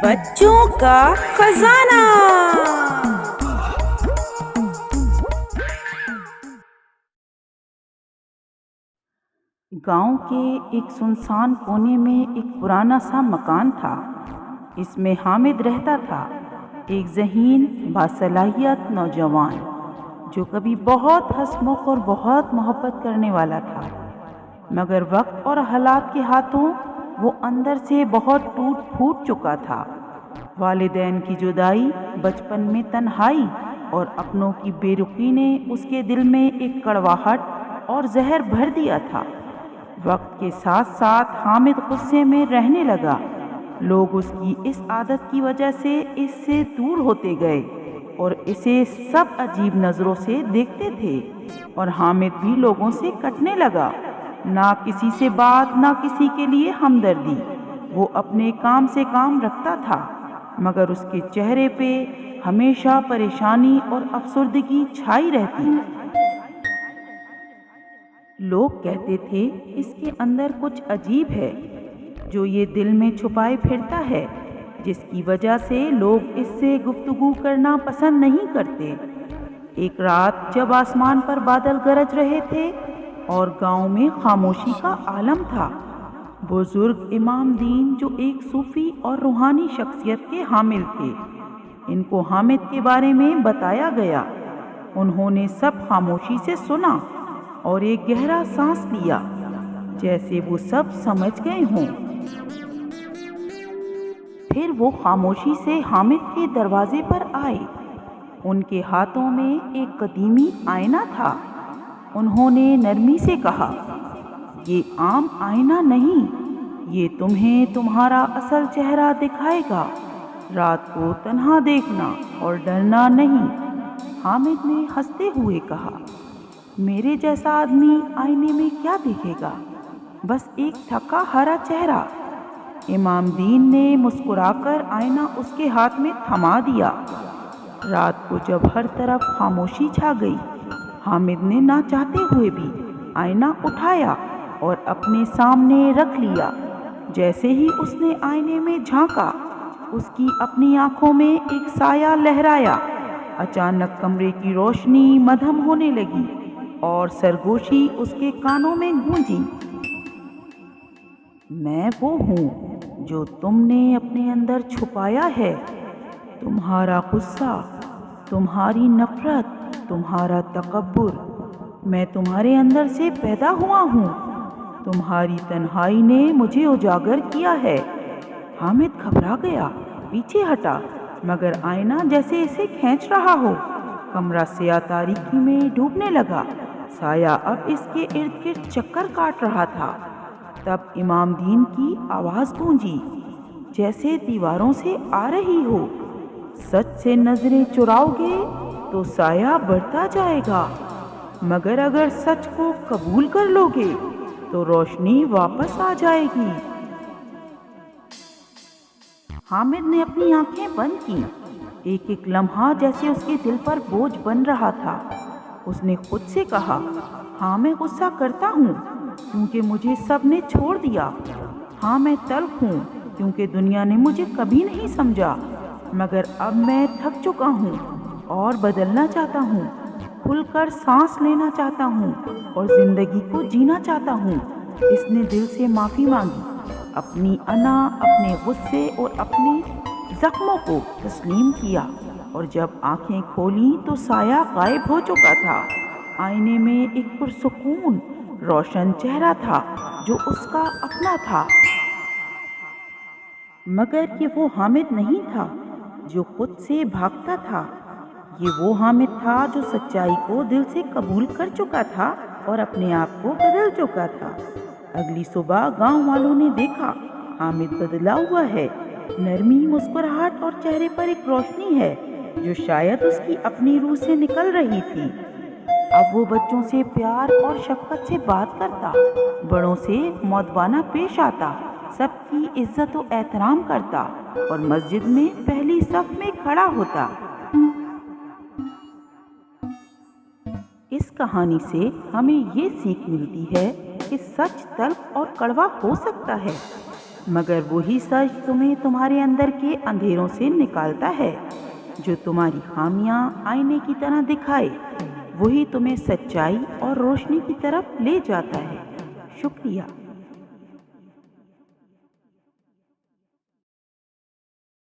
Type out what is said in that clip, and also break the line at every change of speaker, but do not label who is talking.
بچوں کا خزانہ۔ گاؤں کے ایک سنسان کونے میں ایک پرانا سا مکان تھا۔ اس میں حامد رہتا تھا، ایک ذہین باصلاحیت نوجوان جو کبھی بہت ہنسمکھ اور بہت محبت کرنے والا تھا، مگر وقت اور حالات کے ہاتھوں وہ اندر سے بہت ٹوٹ پھوٹ چکا تھا۔ والدین کی جدائی، بچپن میں تنہائی اور اپنوں کی بے رخی نے اس کے دل میں ایک کڑواہٹ اور زہر بھر دیا تھا۔ وقت کے ساتھ ساتھ حامد غصے میں رہنے لگا۔ لوگ اس کی اس عادت کی وجہ سے اس سے دور ہوتے گئے اور اسے سب عجیب نظروں سے دیکھتے تھے، اور حامد بھی لوگوں سے کٹنے لگا۔ نہ کسی سے بات، نہ کسی کے لیے ہمدردی۔ وہ اپنے کام سے کام رکھتا تھا، مگر اس کے چہرے پہ ہمیشہ پریشانی اور افسردگی چھائی رہتی۔ لوگ کہتے تھے اس کے اندر کچھ عجیب ہے جو یہ دل میں چھپائے پھرتا ہے، جس کی وجہ سے لوگ اس سے گفتگو کرنا پسند نہیں کرتے۔ ایک رات جب آسمان پر بادل گرج رہے تھے اور گاؤں میں خاموشی کا عالم تھا، بزرگ امام دین جو ایک صوفی اور روحانی شخصیت کے حامل تھے، ان کو حامد کے بارے میں بتایا گیا۔ انہوں نے سب خاموشی سے سنا اور ایک گہرا سانس لیا، جیسے وہ سب سمجھ گئے ہوں۔ پھر وہ خاموشی سے حامد کے دروازے پر آئے۔ ان کے ہاتھوں میں ایک قدیمی آئینہ تھا۔ انہوں نے نرمی سے کہا، یہ عام آئینہ نہیں، یہ تمہیں تمہارا اصل چہرہ دکھائے گا۔ رات کو تنہا دیکھنا اور ڈرنا نہیں۔ حامد نے ہنستے ہوئے کہا، میرے جیسا آدمی آئینے میں کیا دیکھے گا؟ بس ایک تھکا ہارا چہرہ۔ امام دین نے مسکرا کر آئینہ اس کے ہاتھ میں تھما دیا۔ رات کو جب ہر طرف خاموشی چھا گئی، حامد نے نہ چاہتے ہوئے بھی آئینہ اٹھایا اور اپنے سامنے رکھ لیا۔ جیسے ہی اس نے آئینے میں جھانکا، اس کی اپنی آنکھوں میں ایک سایہ لہرایا۔ اچانک کمرے کی روشنی مدھم ہونے لگی اور سرگوشی اس کے کانوں میں گونجی، میں وہ ہوں جو تم نے اپنے اندر چھپایا ہے۔ تمہارا غصہ، تمہاری نفرت، تمہارا تکبر، میں تمہارے اندر سے پیدا ہوا ہوں۔ تمہاری تنہائی نے مجھے اجاگر کیا ہے۔ حامد گھبرا گیا، پیچھے ہٹا، مگر آئینہ جیسے اسے کھینچ رہا ہو۔ کمرہ سیاہ تاریکی میں ڈوبنے لگا۔ سایہ اب اس کے ارد گرد چکر کاٹ رہا تھا۔ تب امام دین کی آواز گونجی، جیسے دیواروں سے آ رہی ہو، سچ سے نظریں چراؤ گے تو سایہ بڑھتا جائے گا، مگر اگر سچ کو قبول کر لو گے تو روشنی واپس آ جائے گی۔ حامد نے اپنی آنکھیں بند کی۔ ایک ایک لمحہ جیسے اس کے دل پر بوجھ بن رہا تھا۔ اس نے خود سے کہا، ہاں میں غصہ کرتا ہوں کیونکہ مجھے سب نے چھوڑ دیا۔ ہاں میں تلخ ہوں کیونکہ دنیا نے مجھے کبھی نہیں سمجھا، مگر اب میں تھک چکا ہوں اور بدلنا چاہتا ہوں، کھل کر سانس لینا چاہتا ہوں اور زندگی کو جینا چاہتا ہوں۔ اس نے دل سے معافی مانگی، اپنی انا، اپنے غصے اور اپنے زخموں کو تسلیم کیا، اور جب آنکھیں کھولیں تو سایہ غائب ہو چکا تھا۔ آئینے میں ایک پرسکون روشن چہرہ تھا جو اس کا اپنا تھا، مگر یہ وہ حامد نہیں تھا جو خود سے بھاگتا تھا۔ یہ وہ حامد تھا جو سچائی کو دل سے قبول کر چکا تھا اور اپنے آپ کو بدل چکا تھا۔ اگلی صبح گاؤں والوں نے دیکھا، حامد بدلا ہوا ہے۔ نرمی، مسکراہٹ اور چہرے پر ایک روشنی ہے جو شاید اس کی اپنی روح سے نکل رہی تھی۔ اب وہ بچوں سے پیار اور شفقت سے بات کرتا، بڑوں سے مؤدبانہ پیش آتا، سب کی عزت و احترام کرتا اور مسجد میں پہلی صف میں کھڑا ہوتا۔ اس کہانی سے ہمیں یہ سیکھ ملتی ہے کہ سچ تلخ اور کڑوا ہو سکتا ہے، مگر وہی سچ تمہیں تمہارے اندر کے اندھیروں سے نکالتا ہے، جو تمہاری خامیاں آئینے کی طرح دکھائے، وہی تمہیں سچائی اور روشنی کی طرف لے جاتا ہے۔ شکریہ۔